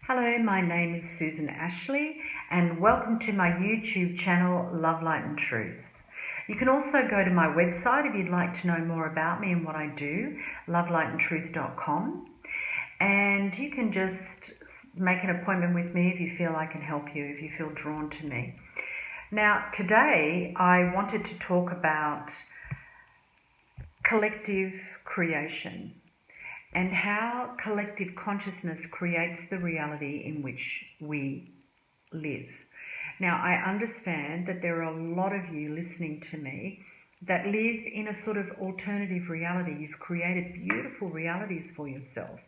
Hello, my name is Susan Ashley and welcome to my YouTube channel Love, Light and Truth. You can also go to my website if you'd like to know more about me and what I do, lovelightandtruth.com, and you can just make an appointment with me if you feel I can help you, if you feel drawn to me. Now, today I wanted to talk about collective creation and how collective consciousness creates the reality in which we live. Now, I understand that there are a lot of you listening to me that live in a sort of alternative reality. You've created beautiful realities for yourself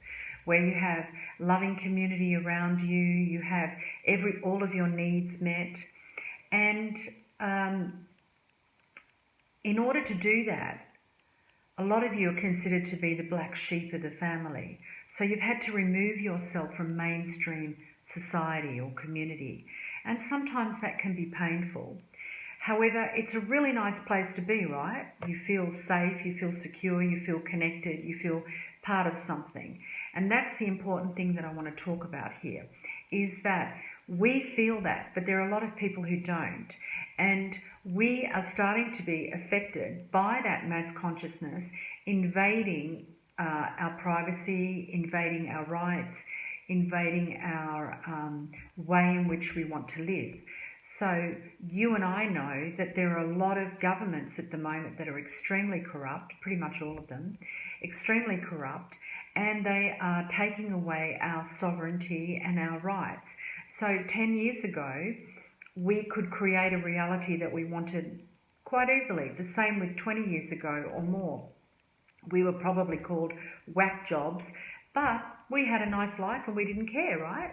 where you have loving community around you, you have all of your needs met, and in order to do that, a lot of you are considered to be the black sheep of the family. So you've had to remove yourself from mainstream society or community. And sometimes that can be painful. However, it's a really nice place to be, right? You feel safe, you feel secure, you feel connected, you feel part of something. And that's the important thing that I want to talk about here, is that we feel that, but there are a lot of people who don't. And we are starting to be affected by that mass consciousness invading our privacy, invading our rights, invading our way in which we want to live. So you and I know that there are a lot of governments at the moment that are extremely corrupt, pretty much all of them, extremely corrupt, and they are taking away our sovereignty and our rights. So 10 years ago, we could create a reality that we wanted quite easily. The same with 20 years ago or more. We were probably called whack jobs, but we had a nice life and we didn't care, right?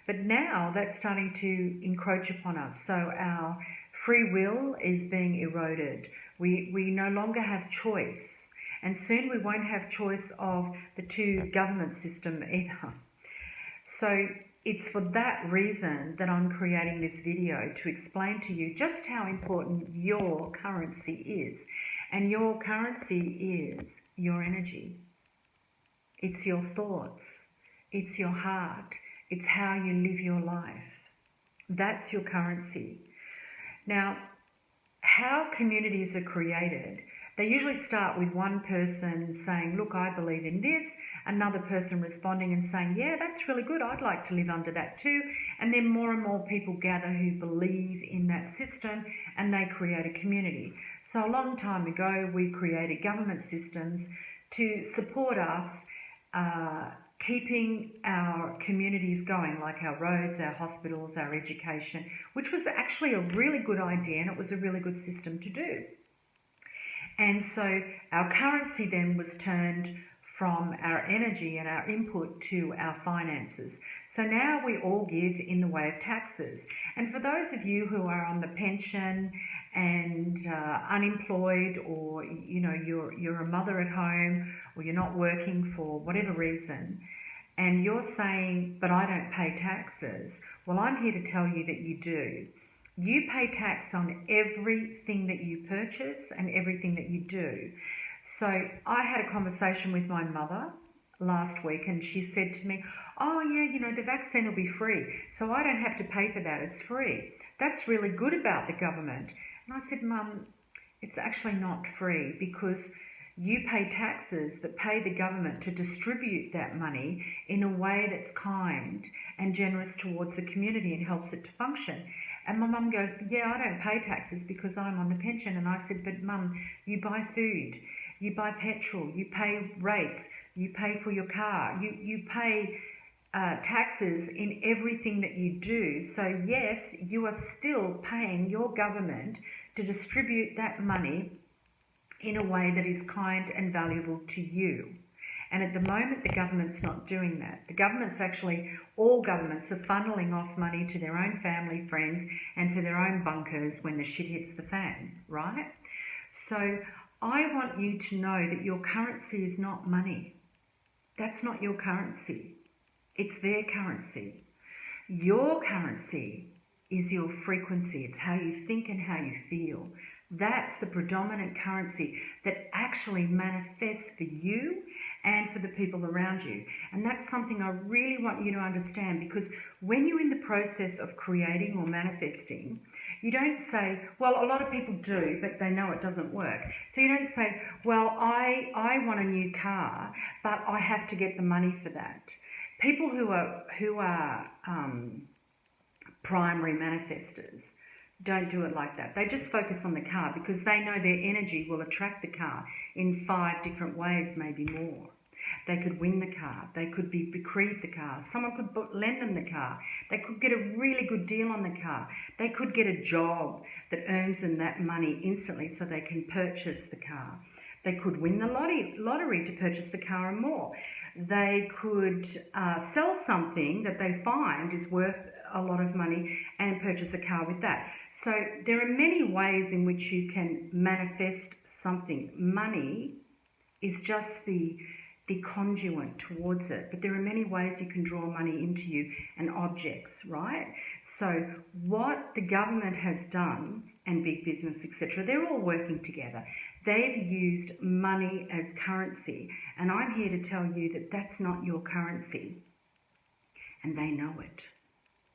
But now that's starting to encroach upon us. So our free will is being eroded. We no longer have choice. And soon we won't have choice of the two government system either. So it's for that reason that I'm creating this video, to explain to you just how important your currency is. And your currency is your energy. It's your thoughts. It's your heart. It's how you live your life. That's your currency. Now, how communities are created, they usually start with one person saying, look, I believe in this, another person responding and saying, yeah, that's really good, I'd like to live under that too. And then more and more people gather who believe in that system and they create a community. So a long time ago, we created government systems to support us keeping our communities going, like our roads, our hospitals, our education, which was actually a really good idea and it was a really good system to do. And so our currency then was turned from our energy and our input to our finances. So now we all give in the way of taxes. And for those of you who are on the pension and unemployed, or you're a mother at home, or you're not working for whatever reason, and you're saying, but I don't pay taxes, well, I'm here to tell you that you do. You pay tax on everything that you purchase and everything that you do. So I had a conversation with my mother last week and she said to me, oh yeah, the vaccine will be free, so I don't have to pay for that, it's free. That's really good about the government. And I said, Mum, it's actually not free, because you pay taxes that pay the government to distribute that money in a way that's kind and generous towards the community and helps it to function. And my mum goes, but yeah, I don't pay taxes because I'm on the pension. And I said, but Mum, you buy food, you buy petrol, you pay rates, you pay for your car, you pay taxes in everything that you do. So yes, you are still paying your government to distribute that money in a way that is kind and valuable to you. And at the moment, the government's not doing that. The government's all governments are funneling off money to their own family, friends, and for their own bunkers when the shit hits the fan, right? So I want you to know that your currency is not money. That's not your currency. It's their currency. Your currency is your frequency. It's how you think and how you feel. That's the predominant currency that actually manifests for you and for the people around you. And that's something I really want you to understand, because when you're in the process of creating or manifesting, you don't say, well, a lot of people do, but they know it doesn't work. So you don't say, well, I want a new car, but I have to get the money for that. People who are primary manifestors don't do it like that. They just focus on the car because they know their energy will attract the car in 5 different ways, maybe more. They could win the car. They could be bequeathed the car. Someone could lend them the car. They could get a really good deal on the car. They could get a job that earns them that money instantly so they can purchase the car. They could win the lottery to purchase the car and more. They could sell something that they find is worth a lot of money and purchase a car with that. So there are many ways in which you can manifest something. Money is just the conduit towards it, but there are many ways you can draw money into you, and objects, right? So what the government has done, and big business, etc., they're all working together. They've used money as currency, and I'm here to tell you that that's not your currency, and they know it.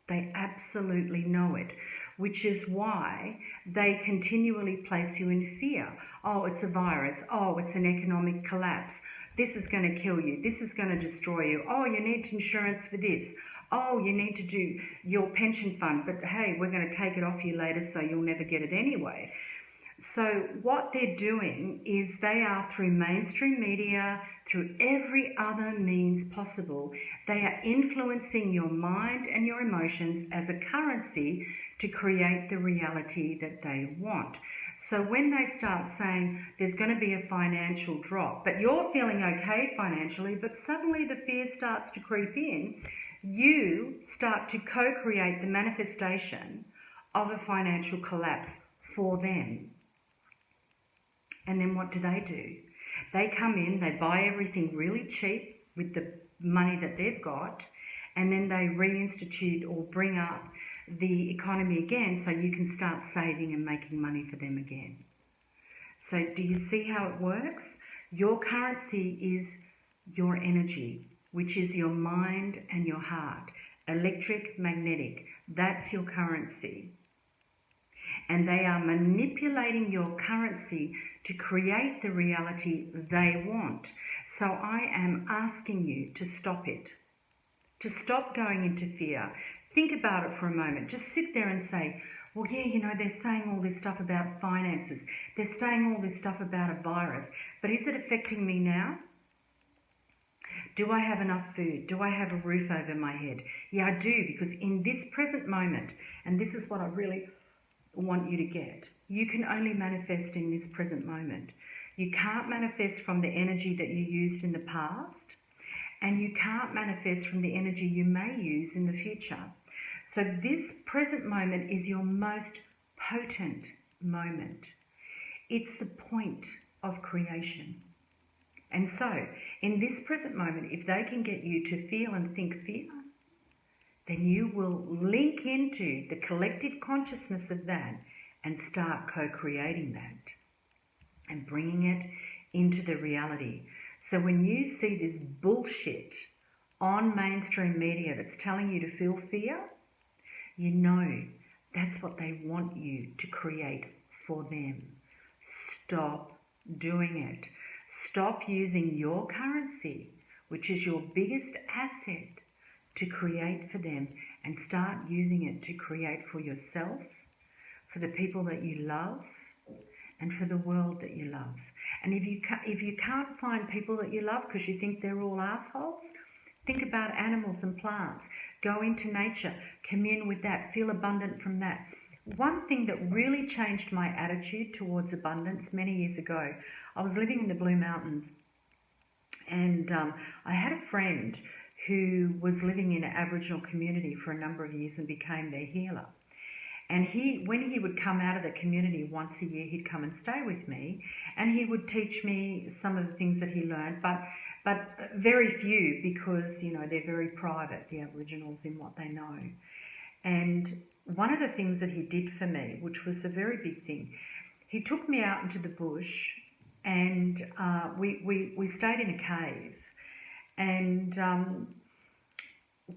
They absolutely know it, which is why they continually place you in fear. Oh, it's a virus. Oh, it's an economic collapse. This is going to kill you. This is going to destroy you. Oh, you need insurance for this. Oh, you need to do your pension fund, but hey, we're going to take it off you later so you'll never get it anyway. So what they're doing is they are, through mainstream media, through every other means possible, they are influencing your mind and your emotions as a currency to create the reality that they want. So when they start saying there's going to be a financial drop, but you're feeling okay financially, but suddenly the fear starts to creep in, you start to co-create the manifestation of a financial collapse for them. And then what do? They come in, they buy everything really cheap with the money that they've got, and then they reinstitute or bring up the economy again so you can start saving and making money for them again. So do you see how it works? Your currency is your energy, which is your mind and your heart. Electric, magnetic, that's your currency. And they are manipulating your currency to create the reality they want. So I am asking you to stop it, to stop going into fear. Think about it for a moment. Just sit there and say, well, yeah, you know, they're saying all this stuff about finances. They're saying all this stuff about a virus. But is it affecting me now? Do I have enough food? Do I have a roof over my head? Yeah, I do, because in this present moment, and this is what I really want you to get, you can only manifest in this present moment. You can't manifest from the energy that you used in the past, and you can't manifest from the energy you may use in the future. So this present moment is your most potent moment. It's the point of creation. And so, in this present moment, if they can get you to feel and think fear, then you will link into the collective consciousness of that and start co-creating that and bringing it into the reality. So when you see this bullshit on mainstream media that's telling you to feel fear, you know that's what they want you to create for them. Stop doing it. Stop using your currency, which is your biggest asset, to create for them, and start using it to create for yourself, for the people that you love, and for the world that you love. And if you can't find people that you love because you think they're all assholes, think about animals and plants. Go into nature, commune with that, feel abundant from that. One thing that really changed my attitude towards abundance many years ago, I was living in the Blue Mountains, and I had a friend who was living in an Aboriginal community for a number of years and became their healer. And when he would come out of the community once a year, he'd come and stay with me, and he would teach me some of the things that he learned, but very few, because, you know, they're very private, the Aboriginals, in what they know. And one of the things that he did for me, which was a very big thing, he took me out into the bush and we stayed in a cave. And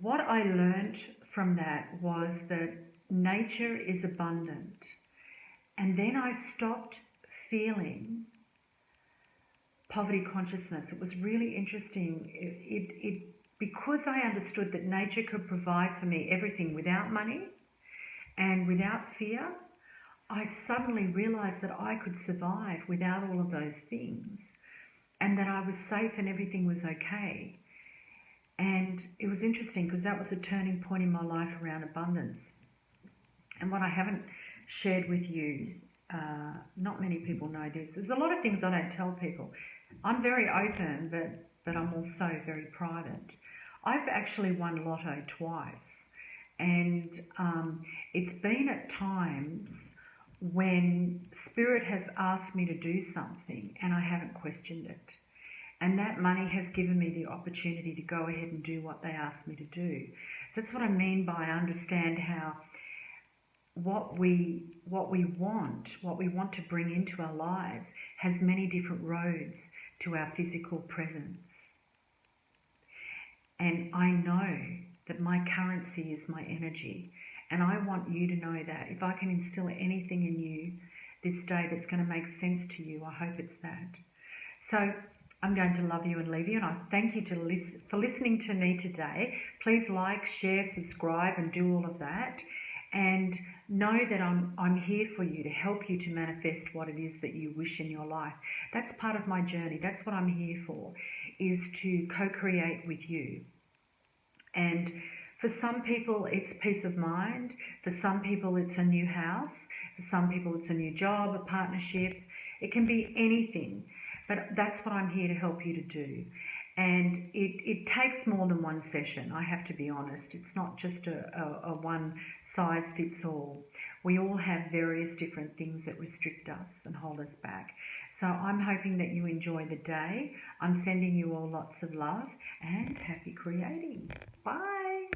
what I learned from that was that nature is abundant. And then I stopped feeling poverty consciousness. It was really interesting. Because I understood that nature could provide for me everything without money and without fear, I suddenly realized that I could survive without all of those things, and that I was safe and everything was okay. And it was interesting because that was a turning point in my life around abundance. And what I haven't shared with you, not many people know this. There's a lot of things I don't tell people. I'm very open, but I'm also very private. I've actually won lotto twice, and it's been at times when Spirit has asked me to do something and I haven't questioned it. And that money has given me the opportunity to go ahead and do what they asked me to do. So that's what I mean by understand how what we want to bring into our lives has many different roads to our physical presence. And I know that my currency is my energy. And I want you to know that. If I can instill anything in you this day that's going to make sense to you, I hope it's that. So I'm going to love you and leave you. And I thank you for listening to me today. Please like, share, subscribe, and do all of that. And know that I'm here for you, to help you to manifest what it is that you wish in your life. That's part of my journey. That's what I'm here for, is to co-create with you. And for some people, it's peace of mind. For some people, it's a new house. For some people, it's a new job, a partnership. It can be anything. But that's what I'm here to help you to do. And it takes more than one session, I have to be honest. It's not just a one size fits all. We all have various different things that restrict us and hold us back. So I'm hoping that you enjoy the day. I'm sending you all lots of love and happy creating. Bye.